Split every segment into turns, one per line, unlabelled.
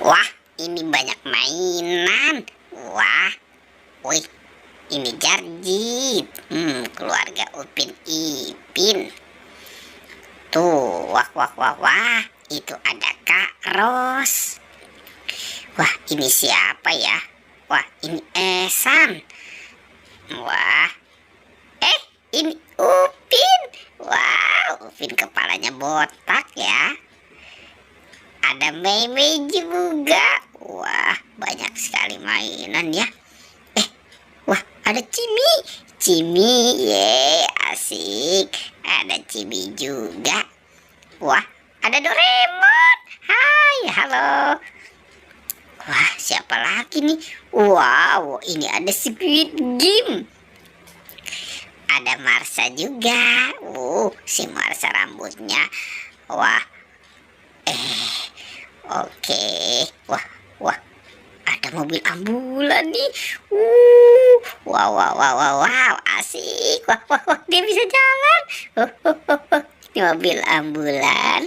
Wah, ini banyak mainan. Wah, wih, ini Jarjit. Keluarga Upin Ipin. Tuh, wah, wah, wah, wah. Itu ada Kak Ros. Wah, ini siapa ya? Wah, ini Esan. Wah, ini Upin. Wow, Upin kepalanya botak ya. Ada Mei juga. Wah, banyak sekali mainan ya. Wah, ada Cimi, ye, asik. Ada Cimi juga. Wah, ada Doraemon. Hai, halo. Wah, siapa lagi nih? Wow, ini ada Squid Game. Ada Marsha juga. Si Marsha rambutnya. Wah, oke. Wah, wah, ada mobil ambulan nih. Wow, wow, wow, wow, wow, asik. Wah, wah, wah, dia bisa jalan. Ini mobil ambulan,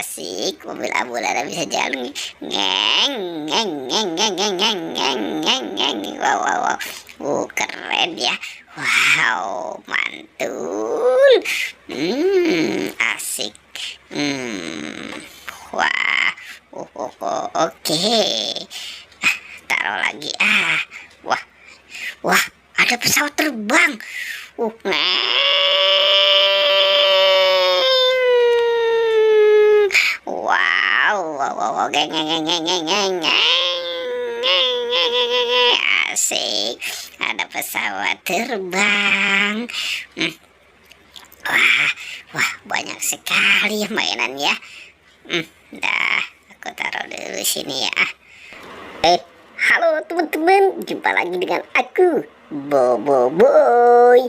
asik. Mobil ambulan bisa jalan. Ngeng, ngeng, ngeng, ngeng, ngeng, ngeng, ngeng, ngeng, ngeng. Wow, wow, wow. Keren ya. Wow, mantul. Asik. Wah, oke. Taruh lagi. Wah, wah, ada pesawat terbang. Wow, wow, wow, geng, geng, geng, geng, geng, geng, asik. Ada pesawat terbang. Wah, wah, banyak sekali ya mainan ya. Dah, aku taruh dulu sini ya. Halo teman-teman, jumpa lagi dengan aku, Bobo Boy.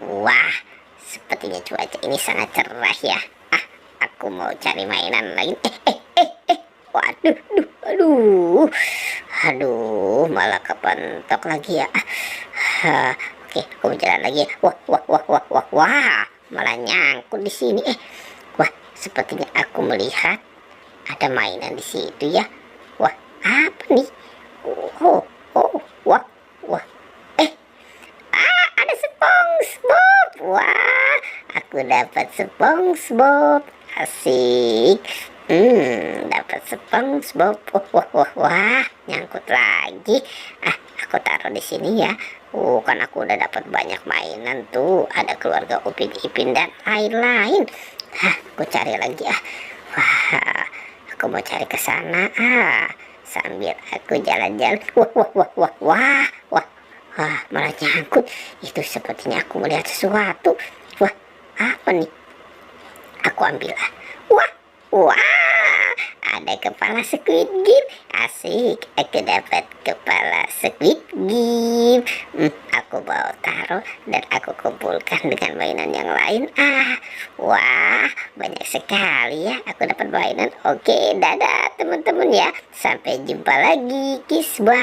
Wah, sepertinya cuaca ini sangat cerah ya. Aku mau cari mainan lagi. Waduh, aduh, malah kepentok lagi ya. Oke, aku mau jalan lagi ya. Wah, malah nyangkut di sini. Wah, sepertinya aku melihat ada mainan di situ ya. Wah, apa nih? Wah, ada SpongeBob. Wah, aku dapat SpongeBob. Asik. Dapat SpongeBob. Wah, nyangkut lagi. Aku taruh di sini ya. Kan aku udah dapat banyak mainan tuh. Ada keluarga Upin Ipin dan lain-lain. Aku cari lagi. Wah, aku mau cari ke sana. Sambil aku jalan-jalan. Wah, malah nyangkut. Itu sepertinya aku melihat sesuatu. Wah, apa nih? Aku ambil. Wah, ada kepala Squid Game. Asik, aku dapat kepala Squid Game. Aku bawa taruh dan aku kumpulkan dengan mainan yang lain. Wah, banyak sekali ya aku dapat mainan. Oke, dadah teman-teman ya. Sampai jumpa lagi. Kiss, bye.